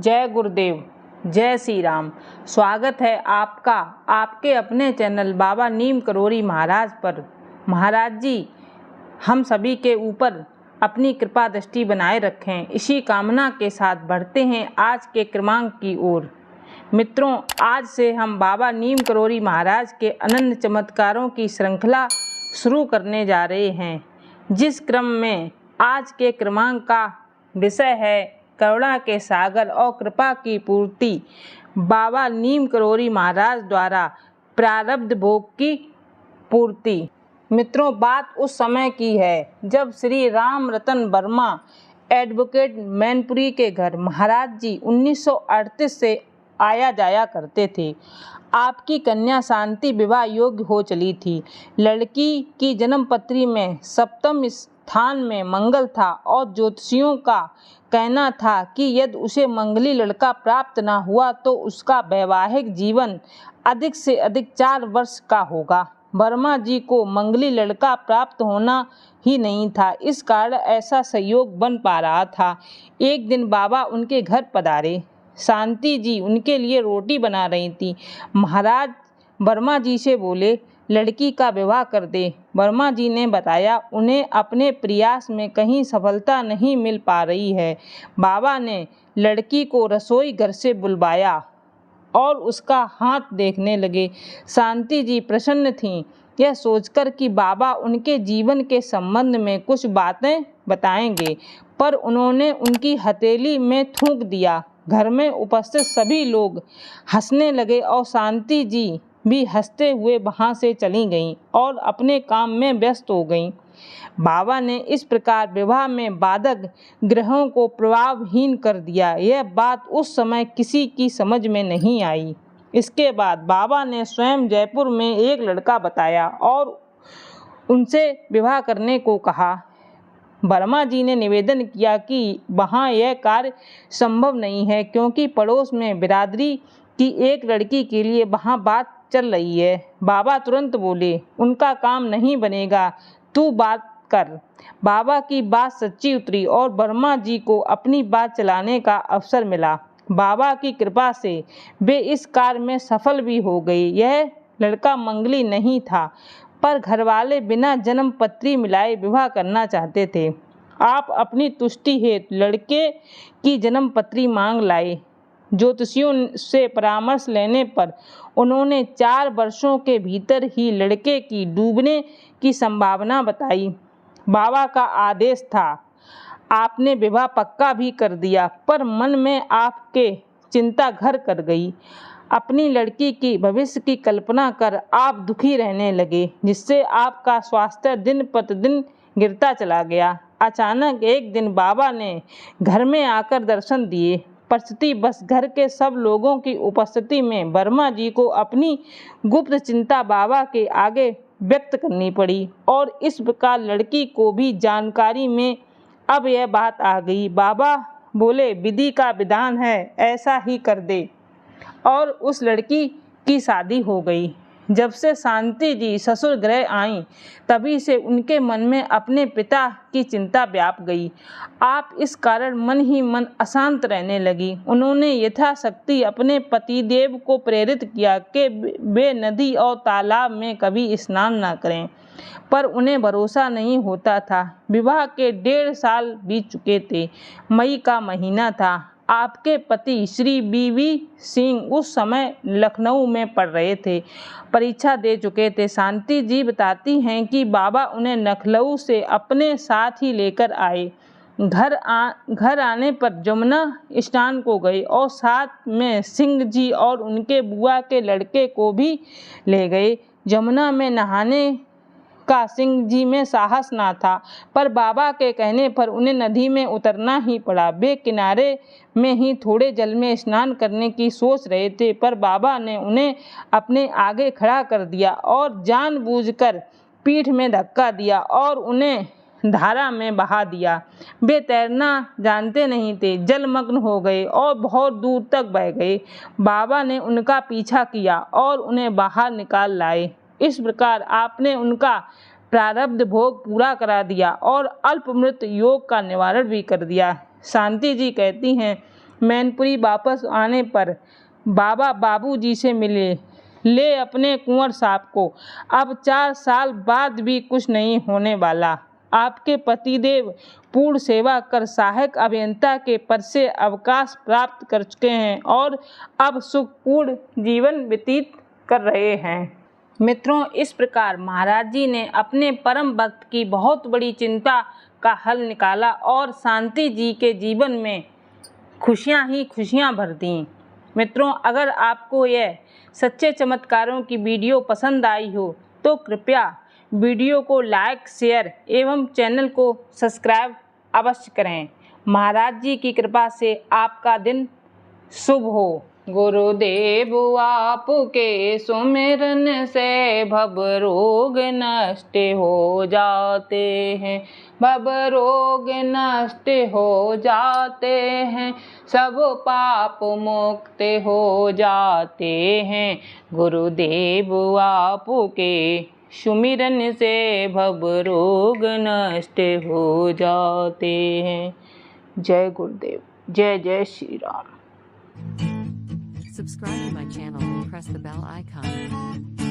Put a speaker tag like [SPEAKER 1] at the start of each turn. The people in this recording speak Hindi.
[SPEAKER 1] जय गुरुदेव, जय श्री राम। स्वागत है आपका आपके अपने चैनल बाबा नीम करोड़ी महाराज पर। महाराज जी हम सभी के ऊपर अपनी कृपा दृष्टि बनाए रखें, इसी कामना के साथ बढ़ते हैं आज के क्रमांक की ओर। मित्रों, आज से हम बाबा नीम करोड़ी महाराज के अनन्य चमत्कारों की श्रृंखला शुरू करने जा रहे हैं, जिस क्रम में आज के क्रमांक का विषय है करुणा के सागर और कृपा की पूर्ति, बाबा नीम करोड़ी महाराज द्वारा प्रारब्ध भोग की पूर्ति। मित्रों, बात उस समय की है जब श्री राम रतन वर्मा एडवोकेट मैनपुरी के घर महाराज जी 1938 से आया जाया करते थे। आपकी कन्या शांति विवाह योग्य हो चली थी। लड़की की जन्मपत्री में सप्तम स्थान में मंगल था और ज्योतिषियों का कहना था कि यदि उसे मंगली लड़का प्राप्त न हुआ तो उसका वैवाहिक जीवन अधिक से अधिक 4 वर्ष का होगा। वर्मा जी को मंगली लड़का प्राप्त होना ही नहीं था, इस कारण ऐसा संयोग बन पा रहा था। एक दिन बाबा उनके घर पधारे। शांति जी उनके लिए रोटी बना रही थी। महाराज वर्मा जी से बोले, लड़की का विवाह कर दे। वर्मा जी ने बताया उन्हें अपने प्रयास में कहीं सफलता नहीं मिल पा रही है। बाबा ने लड़की को रसोई घर से बुलवाया और उसका हाथ देखने लगे। शांति जी प्रसन्न थीं, यह सोचकर कि बाबा उनके जीवन के संबंध में कुछ बातें बताएंगे, पर उन्होंने उनकी हथेली में थूक दिया। घर में उपस्थित सभी लोग हंसने लगे और शांति जी भी हंसते हुए वहाँ से चली गईं और अपने काम में व्यस्त हो गईं। बाबा ने इस प्रकार विवाह में बाधक ग्रहों को प्रभावहीन कर दिया। यह बात उस समय किसी की समझ में नहीं आई। इसके बाद बाबा ने स्वयं जयपुर में एक लड़का बताया और उनसे विवाह करने को कहा। वर्मा जी ने निवेदन किया कि वहाँ यह कार्य संभव नहीं है, क्योंकि पड़ोस में बिरादरी की एक लड़की के लिए वहाँ बात चल रही है। बाबा तुरंत बोले, उनका काम नहीं बनेगा, तू बात कर। बाबा की बात सच्ची उतरी और वर्मा जी को अपनी बात चलाने का अवसर मिला। बाबा की कृपा से वे इस कार्य में सफल भी हो गई। यह लड़का मंगली नहीं था, पर घरवाले बिना जन्म पत्री मिलाए विवाह करना चाहते थे। आप अपनी तुष्टि हेतु लड़के की जन्म पत्री मांग लाए। ज्योतिषियों से परामर्श लेने पर उन्होंने 4 वर्षों के भीतर ही लड़के की डूबने की संभावना बताई। बाबा का आदेश था। आपने विवाह पक्का भी कर दिया, पर मन में आपके चिंता घर कर गई। अपनी लड़की की भविष्य की कल्पना कर आप दुखी रहने लगे, जिससे आपका स्वास्थ्य दिन प्रतिदिन गिरता चला गया। अचानक एक दिन बाबा ने घर में आकर दर्शन दिए। परिस्थिति बस घर के सब लोगों की उपस्थिति में वर्मा जी को अपनी गुप्त चिंता बाबा के आगे व्यक्त करनी पड़ी और इस प्रकार लड़की को भी जानकारी में अब यह बात आ गई। बाबा बोले, विधि का विधान है, ऐसा ही कर दे, और उस लड़की की शादी हो गई। जब से शांति जी ससुर गृह आईं, तभी से उनके मन में अपने पिता की चिंता व्याप गई। आप इस कारण मन ही मन अशांत रहने लगी। उन्होंने यथाशक्ति अपने पतिदेव को प्रेरित किया कि वे नदी और तालाब में कभी स्नान न करें, पर उन्हें भरोसा नहीं होता था। विवाह के 1.5 साल बीत चुके थे। मई का महीना था। आपके पति श्री बीवी सिंह उस समय लखनऊ में पढ़ रहे थे, परीक्षा दे चुके थे। शांति जी बताती हैं कि बाबा उन्हें लखनऊ से अपने साथ ही लेकर आए। घर आने पर जमुना स्नान को गए और साथ में सिंह जी और उनके बुआ के लड़के को भी ले गए। जमुना में नहाने का सिंह जी में साहस ना था, पर बाबा के कहने पर उन्हें नदी में उतरना ही पड़ा। वे किनारे में ही थोड़े जल में स्नान करने की सोच रहे थे, पर बाबा ने उन्हें अपने आगे खड़ा कर दिया और जानबूझकर पीठ में धक्का दिया और उन्हें धारा में बहा दिया। वे तैरना जानते नहीं थे, जलमग्न हो गए और बहुत दूर तक बह गए। बाबा ने उनका पीछा किया और उन्हें बाहर निकाल लाए। इस प्रकार आपने उनका प्रारब्ध भोग पूरा करा दिया और अल्प मृत्यु योग का निवारण भी कर दिया। शांति जी कहती हैं, मैनपुरी वापस आने पर बाबा बाबूजी से मिले, ले अपने कुंवर साहब को। अब 4 साल बाद भी कुछ नहीं होने वाला। आपके पतिदेव पूर्ण सेवा कर सहायक अभियंता के पद से अवकाश प्राप्त कर चुके हैं और अब सुखपूर्ण जीवन व्यतीत कर रहे हैं। मित्रों, इस प्रकार महाराज जी ने अपने परम भक्त की बहुत बड़ी चिंता का हल निकाला और शांति जी के जीवन में खुशियां ही खुशियां भर दी। मित्रों, अगर आपको यह सच्चे चमत्कारों की वीडियो पसंद आई हो तो कृपया वीडियो को लाइक, शेयर एवं चैनल को सब्सक्राइब अवश्य करें। महाराज जी की कृपा से आपका दिन शुभ हो। गुरुदेव आपके सुमिरन से भव रोग नष्ट हो जाते हैं, भव रोग नष्ट हो जाते हैं, सब पाप मुक्त हो जाते हैं। गुरुदेव आपके सुमिरन से भव रोग नष्ट हो जाते हैं। जय गुरुदेव, जय जय Shri Ram.
[SPEAKER 2] Subscribe to my channel and press the bell icon.